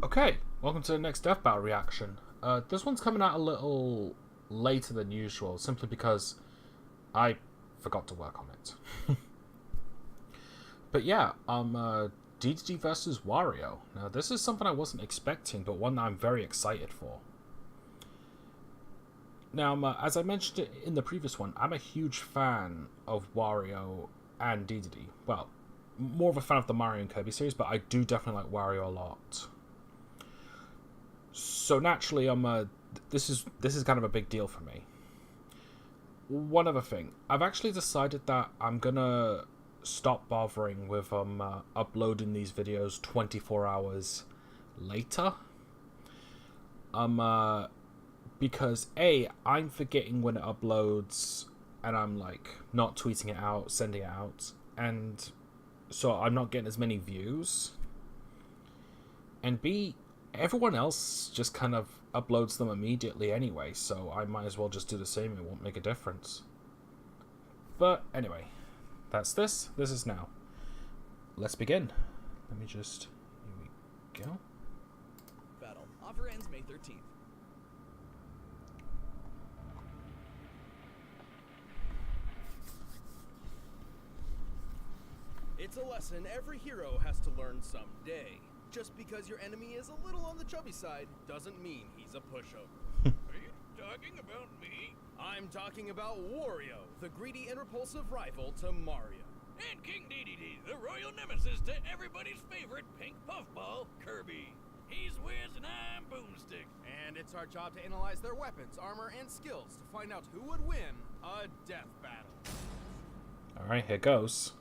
Okay, welcome to the next Death Battle reaction. This one's coming out a little later than usual, simply because I forgot to work on it. But yeah, Dedede versus Wario. Now, this is something I wasn't expecting, but one that I'm very excited for. Now, as I mentioned in the previous one, I'm a huge fan of Wario and Dedede. Well, more of a fan of the Mario and Kirby series, but I do definitely like Wario a lot. So naturally, this is kind of a big deal for me. One other thing, I've actually decided that I'm gonna stop bothering with uploading these videos 24 hours later. Because I'm forgetting when it uploads, and I'm like not tweeting it out, sending it out, and so I'm not getting as many views. And B, everyone else just kind of uploads them immediately anyway, so I might as well just do the same. It won't make a difference. But anyway, that's this. This is now. Let's begin. Let me just... Here we go. Battle. Offer ends May 13th. It's a lesson every hero has to learn someday. Just because your enemy is a little on the chubby side doesn't mean he's a pushover. Are you talking about me? I'm talking about Wario, the greedy and repulsive rival to Mario. And King Dedede, the royal nemesis to everybody's favorite pink puffball, Kirby. He's Wiz and I'm Boomstick. And it's our job to analyze their weapons, armor, and skills to find out who would win a death battle. Alright, here goes.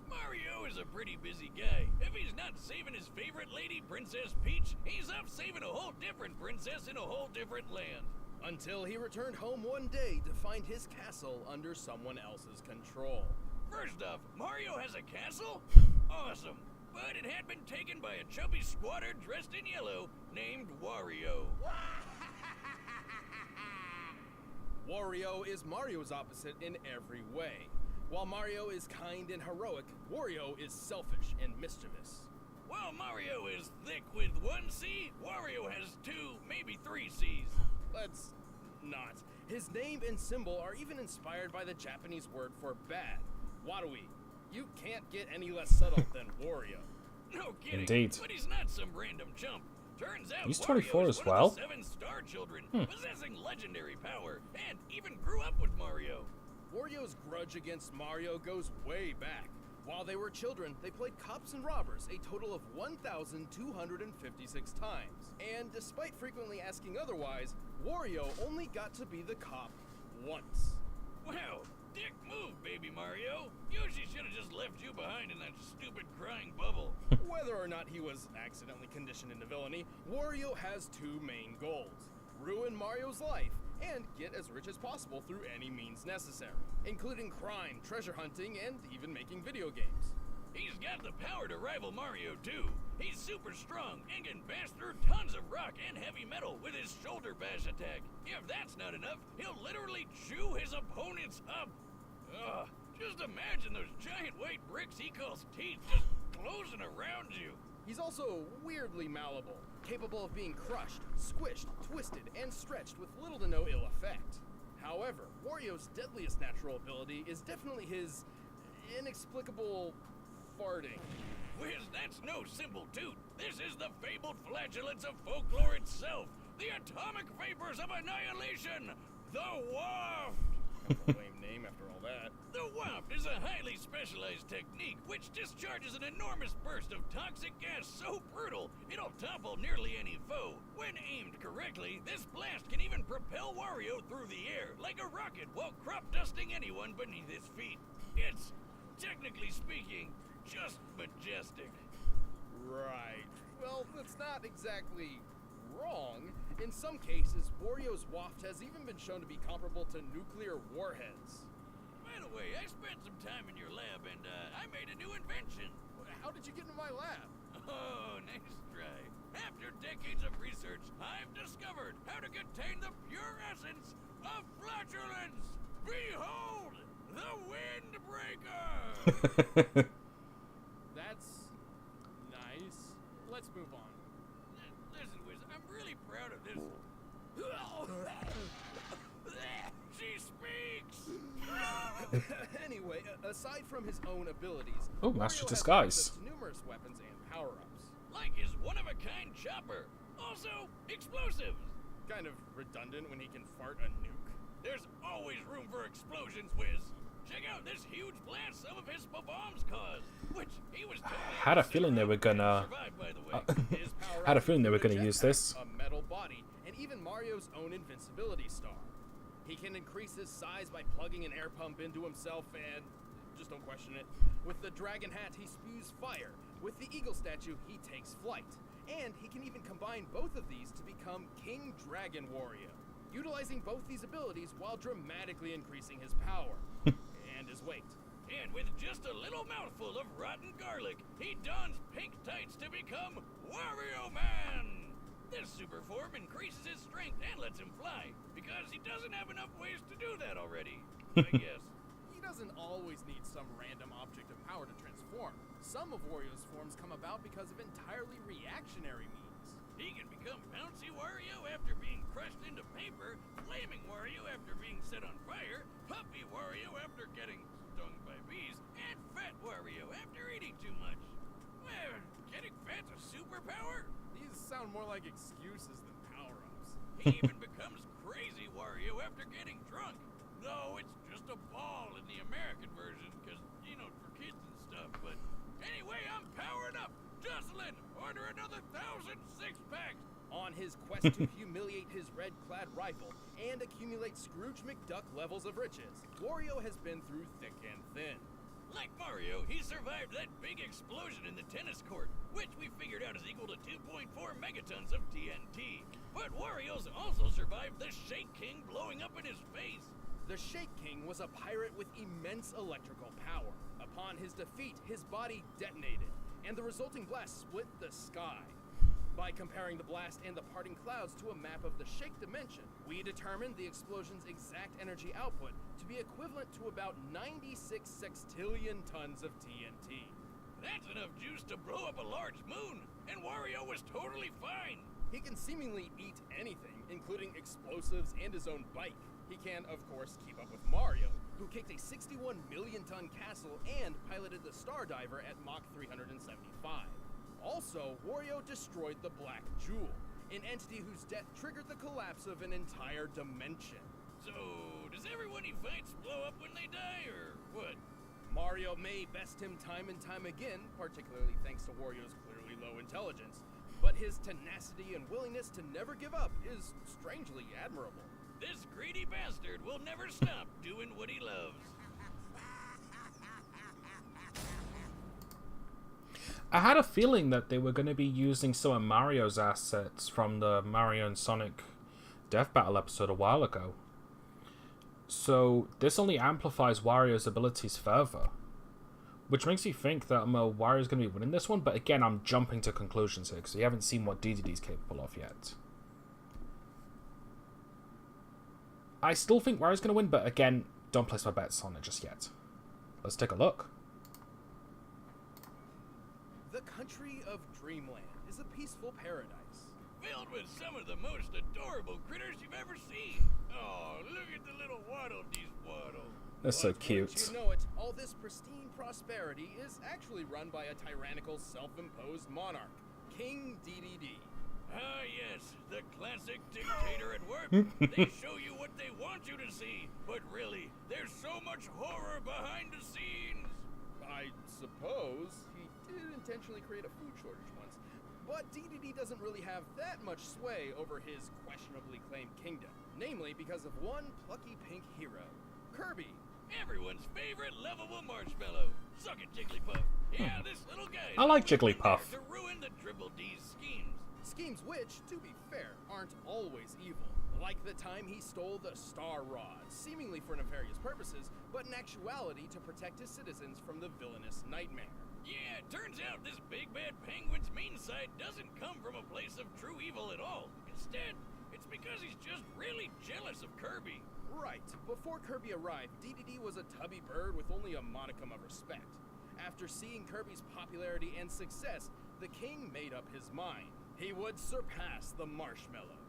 Mario is a pretty busy guy. If he's not saving his favorite lady, Princess Peach, he's off saving a whole different princess in a whole different land. Until he returned home one day to find his castle under someone else's control. First off, Mario has a castle? Awesome. But it had been taken by a chubby squatter dressed in yellow named Wario. Wario is Mario's opposite in every way. While Mario is kind and heroic, Wario is selfish and mischievous. While Mario is thick with one C, Wario has two, maybe three C's. Let's not. His name and symbol are even inspired by the Japanese word for bad, Warui. You can't get any less subtle than Wario. No kidding. Indeed. But he's not some random chump. Turns out He's Wario 24 is as one well. of the 7 star children, possessing legendary power, and even grew up with Mario. Wario's grudge against Mario goes way back. While they were children, they played cops and robbers a total of 1,256 times. And despite frequently asking otherwise, Wario only got to be the cop once. Wow, dick move, baby Mario. Yoshi should have just left you behind in that stupid crying bubble. Whether or not he was accidentally conditioned into villainy, Wario has two main goals: ruin Mario's life and get as rich as possible through any means necessary, including crime, treasure hunting, and even making video games. He's got the power to rival Mario too. He's super strong and can bash through tons of rock and heavy metal with his shoulder bash attack. If that's not enough, he'll literally chew his opponents up. Ugh, just imagine those giant white bricks he calls teeth just closing around you. He's also weirdly malleable, capable of being crushed, squished, twisted, and stretched with little to no ill effect. However, Wario's deadliest natural ability is definitely his inexplicable farting. Wiz, that's no simple toot. This is the fabled flatulence of folklore itself. The atomic vapors of annihilation. The Waft. Kind of a lame name after all that. The Waft is a highly specialized technique which discharges an enormous burst of toxic gas so brutal it'll topple nearly any foe. When aimed correctly, this blast can even propel Wario through the air like a rocket while crop dusting anyone beneath his feet. It's, technically speaking, just majestic. Right. Well, that's not exactly wrong. In some cases, Wario's waft has even been shown to be comparable to nuclear warheads. By the way, I spent some time in your lab and I made a new invention. How did you get into my lab? Oh, nice try. After decades of research, I've discovered how to contain the pure essence of flatulence. Behold, the Windbreaker! That's nice. Let's move on. Aside from his own abilities, Oh, Wario Master has Disguise. access to numerous weapons and power-ups. Like his one-of-a-kind chopper. Also, explosives. Kind of redundant when he can fart a nuke. There's always room for explosions, Wiz. Check out this huge blast some of his bombs caused, which he was totally Had a feeling they were gonna. survived, by the way. His power-ups Had a feeling they were include gonna a use jetpack, this. a metal body, and even Mario's own invincibility star. He can increase his size by plugging an air pump into himself and... just don't question it. With the dragon hat, he spews fire. With the eagle statue, he takes flight. And he can even combine both of these to become King Dragon Wario, utilizing both these abilities while dramatically increasing his power and his weight. And with just a little mouthful of rotten garlic, he dons pink tights to become Wario Man! This super form increases his strength and lets him fly, because he doesn't have enough ways to do that already, I guess. He doesn't always need some random object of power to transform. Some of Wario's forms come about because of entirely reactionary means. He can become Bouncy Wario after being crushed into paper, Flaming Wario after being set on fire, Puppy Wario after getting stung by bees, and Fat Wario after eating too much. Well, getting fat's a superpower? These sound more like excuses than power-ups. He even becomes Crazy Wario after getting drunk. Though it's just a ball in the American version, because, you know, for kids and stuff. But anyway, I'm powered up. Jocelyn, order another 1,000 six-packs. On his quest to humiliate his red-clad rival and accumulate Scrooge McDuck levels of riches, Wario has been through thick and thin. Like Mario, he survived that big explosion in the tennis court, which we figured out is equal to 2.4 megatons of TNT. But Wario's also survived the Shake King blowing up in his face. The Shake King was a pirate with immense electrical power. Upon his defeat, his body detonated, and the resulting blast split the sky. By comparing the blast and the parting clouds to a map of the Shake dimension, we determined the explosion's exact energy output to be equivalent to about 96 sextillion tons of TNT. That's enough juice to blow up a large moon, and Wario was totally fine. He can seemingly eat anything, including explosives and his own bike. He can, of course, keep up with Mario, who kicked a 61 million ton castle and piloted the Star Diver at Mach 375. Also, Wario destroyed the Black Jewel, an entity whose death triggered the collapse of an entire dimension. So, does everyone he fights blow up when they die, or what? Mario may best him time and time again, particularly thanks to Wario's clearly low intelligence, but his tenacity and willingness to never give up is strangely admirable. This greedy bastard will never stop doing what he loves. I had a feeling that they were going to be using some of Mario's assets from the Mario and Sonic Death Battle episode a while ago. So this only amplifies Wario's abilities further. Which makes me think that Wario's going to be winning this one, but again, I'm jumping to conclusions here, because we haven't seen what Dedede's capable of yet. I still think Wario's going to win, but again, don't place my bets on it just yet. Let's take a look. The country of Dreamland is a peaceful paradise. Filled with some of the most adorable critters you've ever seen. Oh, look at the little Waddle Dees Waddle. They're so But cute. wouldn't you know it, all this pristine prosperity is actually run by a tyrannical, self-imposed monarch, King Dedede. Ah, yes, the classic dictator at work. They show you what they want you to see, but really, there's so much horror behind the scenes. I suppose he did intentionally create a food shortage once, but Dedede doesn't really have that much sway over his questionably claimed kingdom, namely because of one plucky pink hero, Kirby. Everyone's favorite lovable marshmallow. Suck it, Jigglypuff. Yeah, this little guy. I like Jigglypuff. To ruin the Dribble D's schemes. Schemes which, to be fair, aren't always evil. Like the time he stole the Star Rod, seemingly for nefarious purposes, but in actuality to protect his citizens from the villainous nightmare. Yeah, it turns out this big bad penguin's mean side doesn't come from a place of true evil at all. Instead, it's because he's just really jealous of Kirby. Right. Before Kirby arrived, Dedede was a tubby bird with only a modicum of respect. After seeing Kirby's popularity and success, the king made up his mind. He would surpass the marshmallow.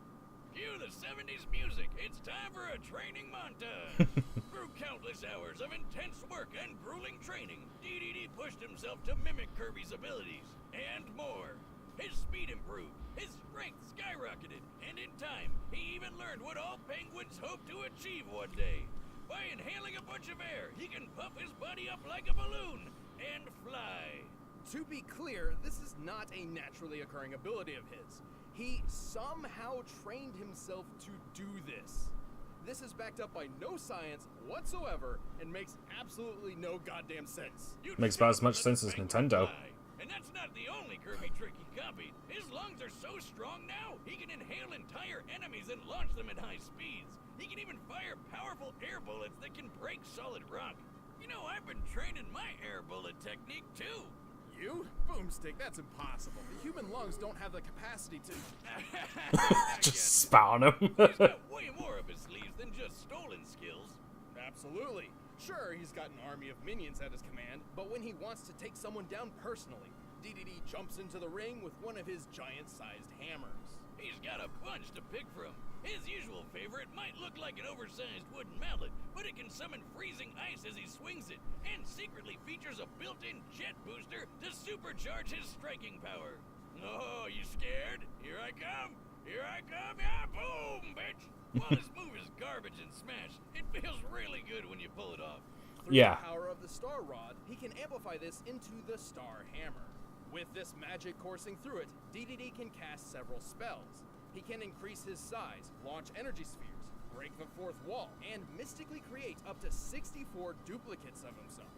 Cue the 70s music. It's time for a training montage. Through countless hours of intense work and grueling training, Dedede pushed himself to mimic Kirby's abilities and more. His speed improved, his strength skyrocketed, and in time, he even learned what all penguins hope to achieve one day. By inhaling a bunch of air, he can puff his body up like a balloon and fly. To be clear, this is not a naturally occurring ability of his. He somehow trained himself to do this. This is backed up by no science whatsoever and makes absolutely no goddamn sense. Makes about as much sense as Nintendo. And that's not the only Kirby trick he copied. His lungs are so strong now, he can inhale entire enemies and launch them at high speeds. He can even fire powerful air bullets that can break solid rock. You know, I've been training my air bullet technique too. You? Boomstick, that's impossible. The human lungs don't have the capacity to... Just spat on him. He's got way more up his sleeves than just stolen skills. Absolutely. Sure, he's got an army of minions at his command, but when he wants to take someone down personally, Dedede jumps into the ring with one of his giant-sized hammers. He's got a bunch to pick from. His usual favorite might look like an oversized wooden mallet, but it can summon freezing ice as he swings it, and secretly features a built-in jet booster to supercharge his striking power. Oh, you scared? Here I come! Here I come! Yeah, boom, bitch! While this move is garbage and smash, it feels really good when you pull it off. Through Yeah. the power of the Star Rod, he can amplify this into the Star Hammer. With this magic coursing through it, Dedede can cast several spells. He can increase his size, launch energy spheres, break the fourth wall, and mystically create up to 64 duplicates of himself.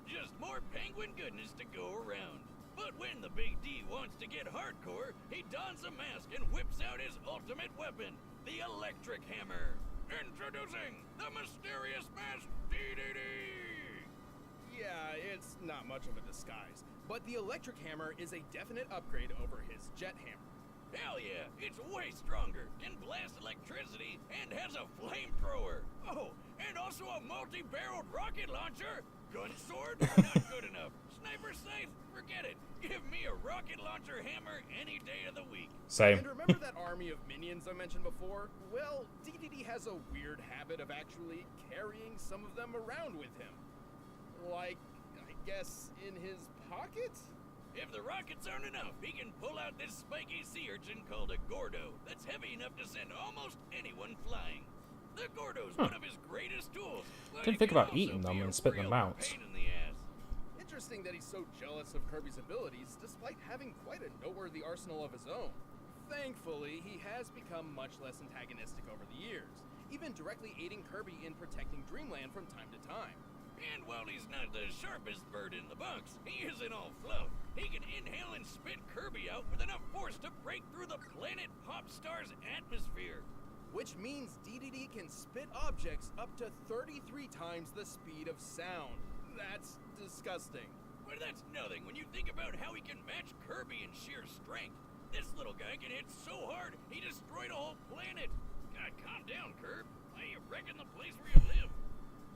Just more penguin goodness to go around. But when the Big D wants to get hardcore, he dons a mask and whips out his ultimate weapon, the electric hammer. Introducing the mysterious masked Dedede! Yeah, it's not much of a disguise, but the electric hammer is a definite upgrade over his jet hammer. Hell yeah, it's way stronger, can blast electricity, and has a flamethrower. Oh, and also a multi-barreled rocket launcher. Gun sword? Not good enough. Sniper scythe? Forget it. Give me a rocket launcher hammer any day of the week. Same. And remember that army of minions I mentioned before? Well, Dedede has a weird habit of actually carrying some of them around with him. Like, I guess, in his pocket? If the rockets aren't enough, he can pull out this spiky sea urchin called a Gordo that's heavy enough to send almost anyone flying. The Gordo's one of his greatest tools. But Didn't it think can about also eating them be a and spitting them real out. pain in the ass. Interesting that he's so jealous of Kirby's abilities, despite having quite a noteworthy arsenal of his own. Thankfully, he has become much less antagonistic over the years, even directly aiding Kirby in protecting Dreamland from time to time. And while he's not the sharpest bird in the box, he isn't all fluff. He can inhale and spit Kirby out with enough force to break through the planet Popstar's atmosphere. Which means Dedede can spit objects up to 33 times the speed of sound. That's disgusting. But that's nothing when you think about how he can match Kirby in sheer strength. This little guy can hit so hard, he destroyed a whole planet. God, calm down, Kirb. Why are you wrecking the place where you live?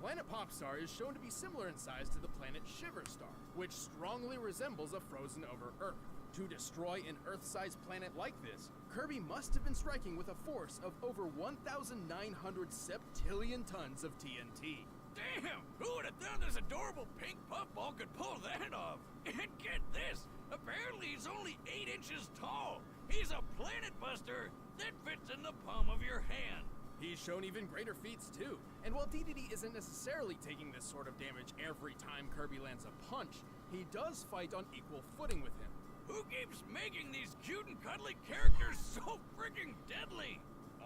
Planet Popstar is shown to be similar in size to the planet Shiverstar, which strongly resembles a frozen-over Earth. To destroy an Earth-sized planet like this, Kirby must have been striking with a force of over 1,900 septillion tons of TNT. Damn! Who would have thought this adorable pink puffball could pull that off? And get this! Apparently he's only 8 inches tall. He's a planet buster that fits in the palm of your hand. He's shown even greater feats too, and while Dedede isn't necessarily taking this sort of damage every time Kirby lands a punch, he does fight on equal footing with him. Who keeps making these cute and cuddly characters so freaking deadly?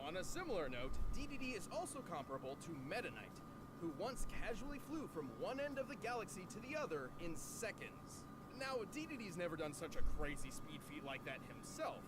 On a similar note, Dedede is also comparable to Meta Knight, who once casually flew from one end of the galaxy to the other in seconds. Now, Dedede's never done such a crazy speed feat like that himself,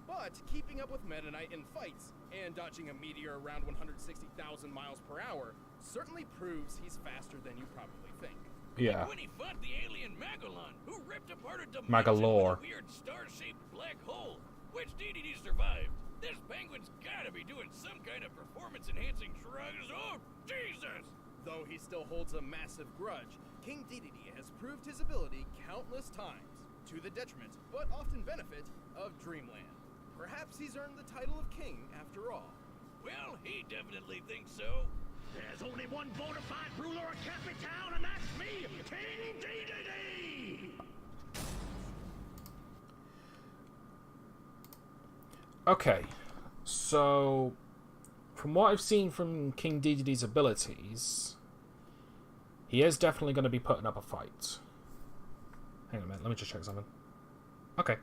but keeping up with Meta Knight in fights and dodging a meteor around 160,000 miles per hour certainly proves he's faster than you probably think. Yeah. When he fought the alien Magellan, who ripped apart a dimension Magalore. with a weird star-shaped black hole, which Dedede survived. This penguin's gotta be doing some kind of performance-enhancing drugs. Oh, Jesus! Though he still holds a massive grudge, King Dedede has proved his ability countless times, to the detriment, but often benefit, of Dreamland. Perhaps he's earned the title of king after all. Well, he definitely thinks so. There's only one bona fide ruler of Capital, and that's me, King Dedede! Okay, so from what I've seen from King Dedede's abilities, he is definitely going to be putting up a fight. Hang on a minute, let me just check something. Okay.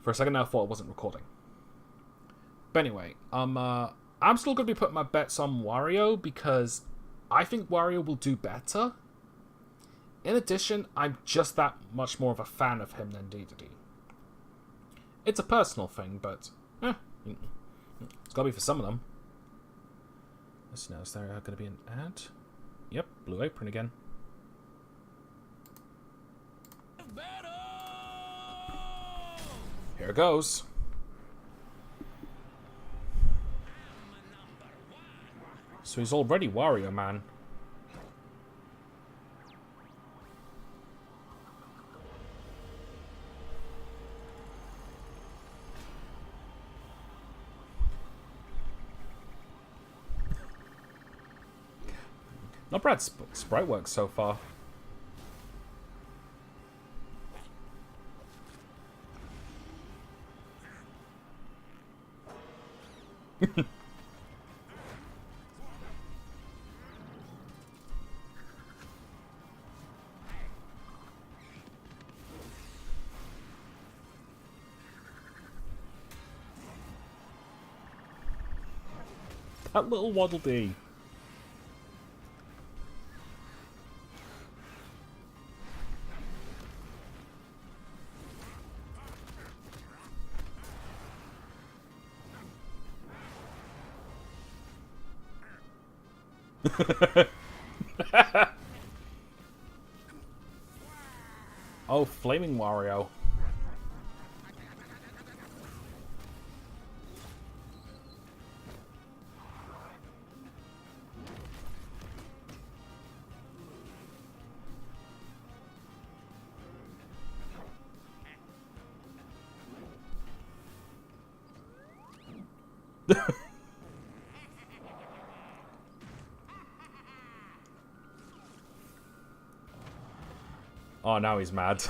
For a second now, I thought it wasn't recording. But anyway, I'm still going to be putting my bets on Wario because I think Wario will do better. In addition, I'm just that much more of a fan of him than Dedede. It's a personal thing, but it's got to be for some of them. Let's know, is there going to be an ad? Yep, Blue Apron again. Battle! Here goes. So he's already Wario Man. Not bad sprite work so far. That little Waddle Dee. Oh, Flaming Wario. Oh, now he's mad. He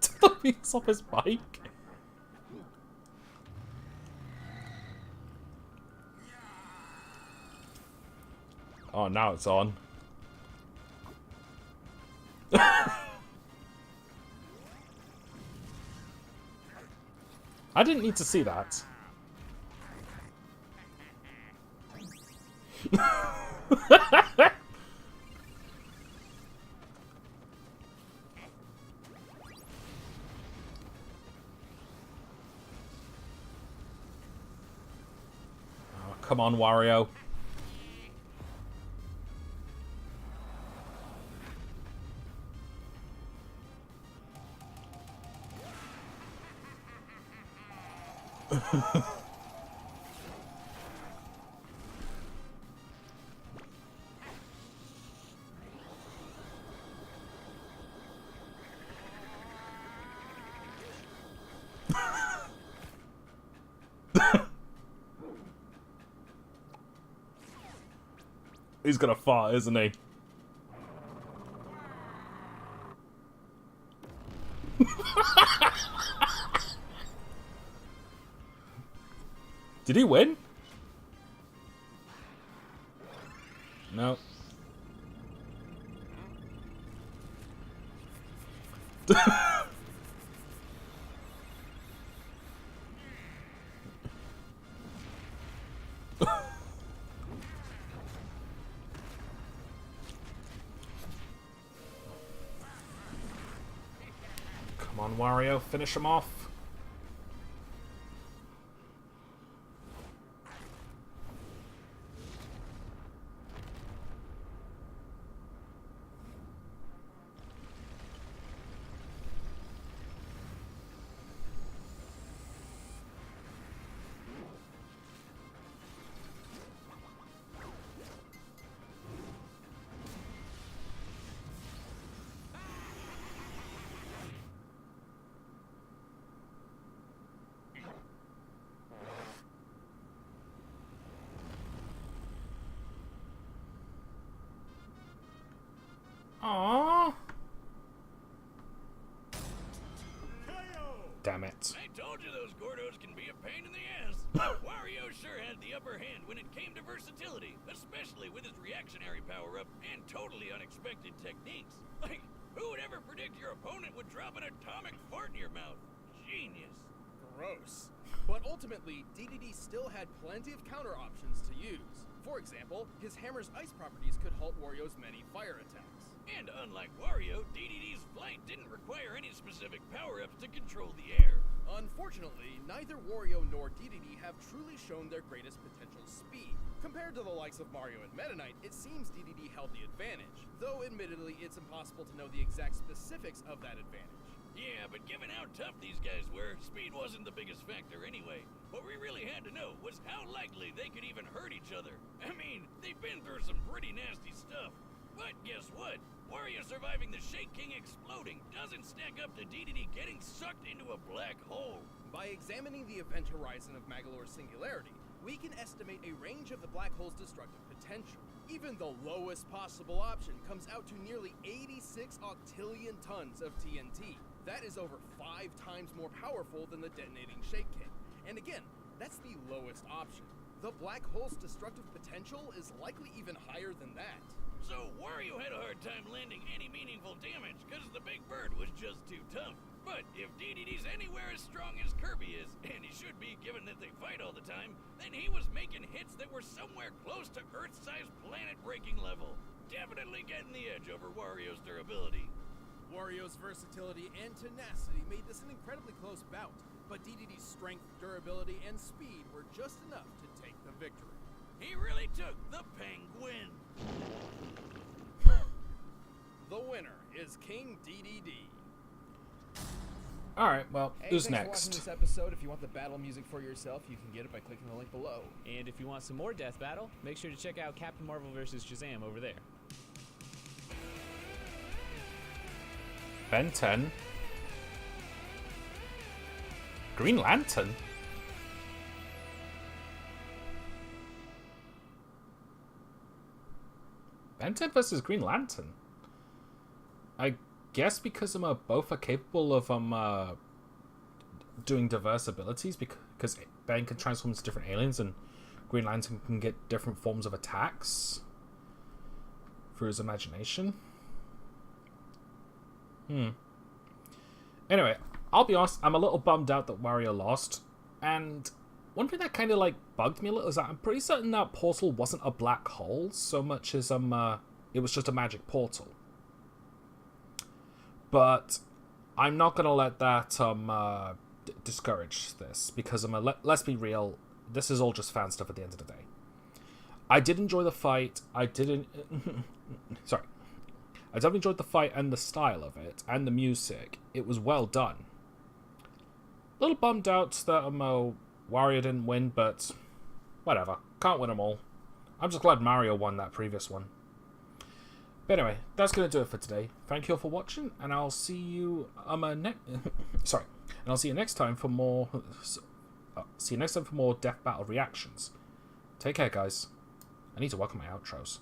took the wheels off his bike. Oh, now it's on. I didn't need to see that. Oh, come on, Wario. He's gonna fart, isn't he? Did he win? No. Come on, Wario, finish him off. Aww. Damn it. I told you those Gordos can be a pain in the ass. Wario sure had the upper hand when it came to versatility, especially with his reactionary power-up and totally unexpected techniques. Like, who would ever predict your opponent would drop an atomic fart in your mouth? Genius. Gross. But ultimately, Dedede still had plenty of counter options to use. For example, his hammer's ice properties could halt Wario's many fire attacks. And unlike Wario, Dedede's flight didn't require any specific power-ups to control the air. Unfortunately, neither Wario nor Dedede have truly shown their greatest potential speed. Compared to the likes of Mario and Meta Knight, it seems Dedede held the advantage, though admittedly it's impossible to know the exact specifics of that advantage. Yeah, but given how tough these guys were, speed wasn't the biggest factor anyway. What we really had to know was how likely they could even hurt each other. I mean, they've been through some pretty nasty stuff. But guess what? Wario surviving the Shake King exploding doesn't stack up to Dedede getting sucked into a black hole. By examining the event horizon of Magolor's singularity, we can estimate a range of the black hole's destructive potential. Even the lowest possible option comes out to nearly 86 octillion tons of TNT. That is over 5 times more powerful than the detonating Shake King. And again, that's the lowest option. The black hole's destructive potential is likely even higher than that. So Wario had a hard time landing any meaningful damage because the big bird was just too tough. But if Dedede's anywhere as strong as Kirby is, and he should be given that they fight all the time, then he was making hits that were somewhere close to Earth-sized planet-breaking level. Definitely getting the edge over Wario's durability. Wario's versatility and tenacity made this an incredibly close bout, but Dedede's strength, durability, and speed were just enough to take the victory. He really took the penguin. The winner is King Dedede. Alright, well, Hey, who's thanks for next? watching this episode. If you want the battle music for yourself, you can get it by clicking the link below. And if you want some more Death Battle, make sure to check out Captain Marvel vs. Shazam over there. Ben 10. Green Lantern? Ben 10 versus Green Lantern? I guess because both are capable of doing diverse abilities, because Ben can transform into different aliens and Green Lantern can get different forms of attacks through his imagination. Anyway, I'll be honest, I'm a little bummed out that Wario lost, and one thing that kind of bugged me a little is that I'm pretty certain that portal wasn't a black hole so much as it was just a magic portal. But I'm not gonna let that discourage this, because let's be real, this is all just fan stuff at the end of the day. I did enjoy the fight. I definitely enjoyed the fight and the style of it and the music. It was well done. A little bummed out that Wario didn't win, but whatever. Can't win them all. I'm just glad Mario won that previous one. But anyway, that's going to do it for today. Thank you all for watching, and I'll see you I'll see you next time for more Death Battle reactions. Take care, guys. I need to work on my outros.